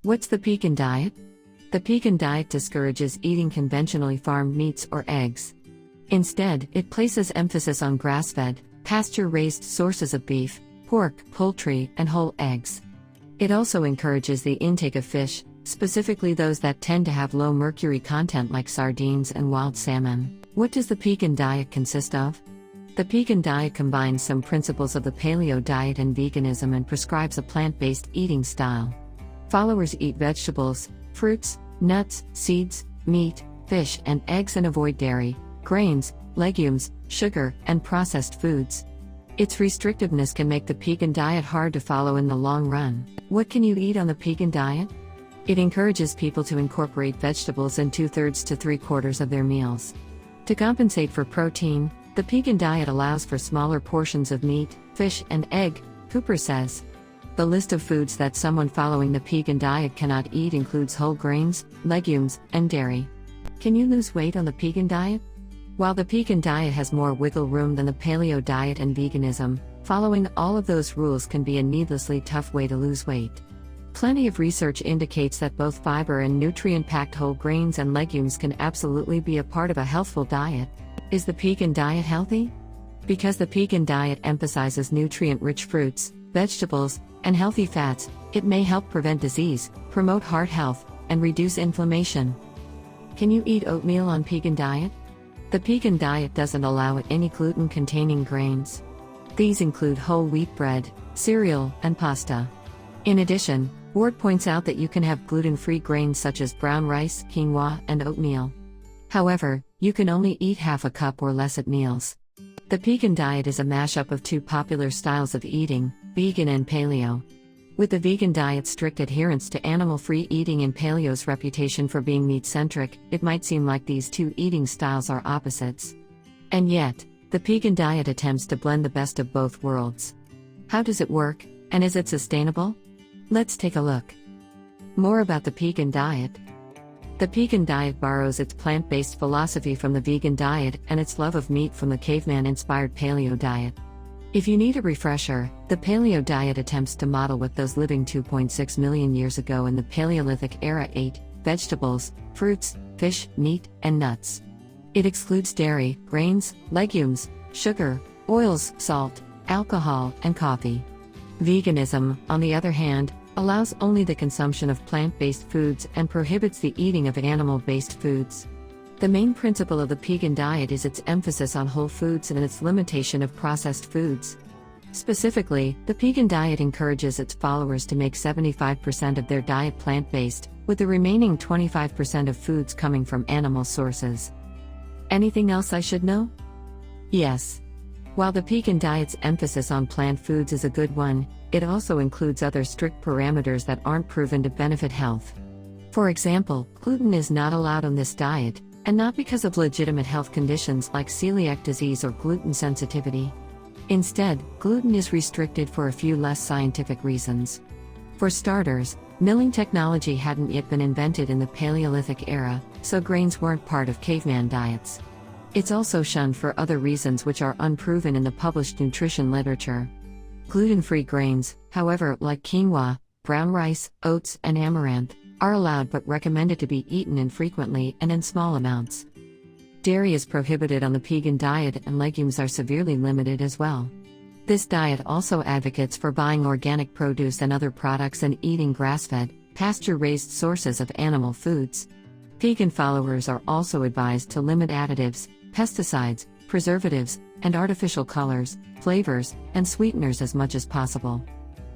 What's the Pegan diet? The Pegan diet discourages eating conventionally farmed meats or eggs. Instead, it places emphasis on grass-fed, pasture-raised sources of beef, pork, poultry, and whole eggs. It also encourages the intake of fish, specifically those that tend to have low mercury content like sardines and wild salmon. What does the Pegan diet consist of? The Pegan diet combines some principles of the paleo diet and veganism and prescribes a plant-based eating style. Followers eat vegetables, fruits, nuts, seeds, meat, fish, and eggs and avoid dairy, grains, legumes, sugar, and processed foods. Its restrictiveness can make the Pegan diet hard to follow in the long run. What can you eat on the Pegan diet? It encourages people to incorporate vegetables in 2/3 to 3/4 of their meals. To compensate for protein, the Pegan diet allows for smaller portions of meat, fish, and egg, Cooper says. The list of foods that someone following the Pegan diet cannot eat includes whole grains, legumes, and dairy. Can you lose weight on the Pegan diet? While the Pegan diet has more wiggle room than the paleo diet and veganism, following all of those rules can be a needlessly tough way to lose weight. Plenty of research indicates that both fiber and nutrient-packed whole grains and legumes can absolutely be a part of a healthful diet. Is the Pegan diet healthy? Because the Pegan diet emphasizes nutrient-rich fruits, vegetables, and healthy fats, it may help prevent disease, promote heart health, and reduce inflammation. Can you eat oatmeal on Pegan diet? The Pegan diet doesn't allow any gluten-containing grains. These include whole wheat bread, cereal, and pasta. In addition, Ward points out that you can have gluten-free grains such as brown rice, quinoa, and oatmeal. However, you can only eat half a cup or less at meals. The Pegan diet is a mashup of two popular styles of eating, vegan and paleo. With the vegan diet's strict adherence to animal-free eating and paleo's reputation for being meat-centric, it might seem like these two eating styles are opposites. And yet, the Pegan diet attempts to blend the best of both worlds. How does it work, and is it sustainable? Let's take a look. More about the Pegan diet. The Pegan diet borrows its plant-based philosophy from the vegan diet and its love of meat from the caveman-inspired paleo diet. If you need a refresher, the paleo diet attempts to model what those living 2.6 million years ago in the Paleolithic era ate: vegetables, fruits, fish, meat, and nuts. It excludes dairy, grains, legumes, sugar, oils, salt, alcohol, and coffee. Veganism, on the other hand, allows only the consumption of plant-based foods and prohibits the eating of animal-based foods. The main principle of the Pegan diet is its emphasis on whole foods and its limitation of processed foods. Specifically, the Pegan diet encourages its followers to make 75% of their diet plant-based, with the remaining 25% of foods coming from animal sources. Anything else I should know? Yes. While the Pegan diet's emphasis on plant foods is a good one, it also includes other strict parameters that aren't proven to benefit health. For example, gluten is not allowed on this diet, and not because of legitimate health conditions like celiac disease or gluten sensitivity. Instead, gluten is restricted for a few less scientific reasons. For starters, milling technology hadn't yet been invented in the Paleolithic era, so grains weren't part of caveman diets. It's also shunned for other reasons which are unproven in the published nutrition literature. Gluten-free grains, however, like quinoa, brown rice, oats, and amaranth, are allowed but recommended to be eaten infrequently and in small amounts. Dairy is prohibited on the Pegan diet and legumes are severely limited as well. This diet also advocates for buying organic produce and other products and eating grass-fed, pasture-raised sources of animal foods. Pegan followers are also advised to limit additives, pesticides, preservatives, and artificial colors, flavors, and sweeteners as much as possible.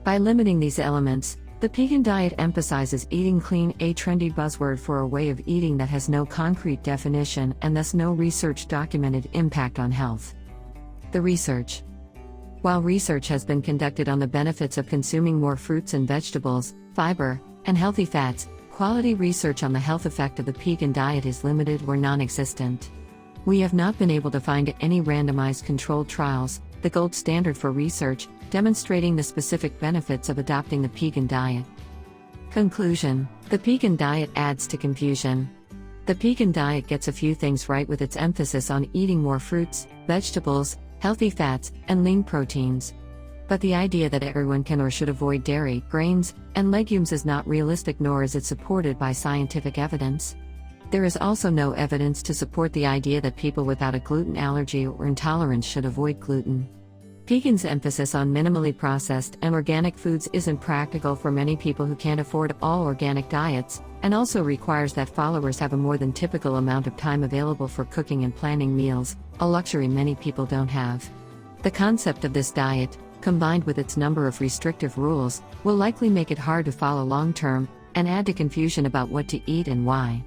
By limiting these elements, the Pegan diet emphasizes eating clean, a trendy buzzword for a way of eating that has no concrete definition and thus no research-documented impact on health. The research. While research has been conducted on the benefits of consuming more fruits and vegetables, fiber, and healthy fats, quality research on the health effect of the Pegan diet is limited or non-existent. We have not been able to find any randomized controlled trials, the gold standard for research, demonstrating the specific benefits of adopting the Pegan diet. Conclusion: the Pegan diet adds to confusion. The Pegan diet gets a few things right with its emphasis on eating more fruits, vegetables, healthy fats, and lean proteins. But the idea that everyone can or should avoid dairy, grains, and legumes is not realistic, nor is it supported by scientific evidence. There is also no evidence to support the idea that people without a gluten allergy or intolerance should avoid gluten. Pegan's emphasis on minimally processed and organic foods isn't practical for many people who can't afford all organic diets, and also requires that followers have a more than typical amount of time available for cooking and planning meals, a luxury many people don't have. The concept of this diet, combined with its number of restrictive rules, will likely make it hard to follow long term, and add to confusion about what to eat and why.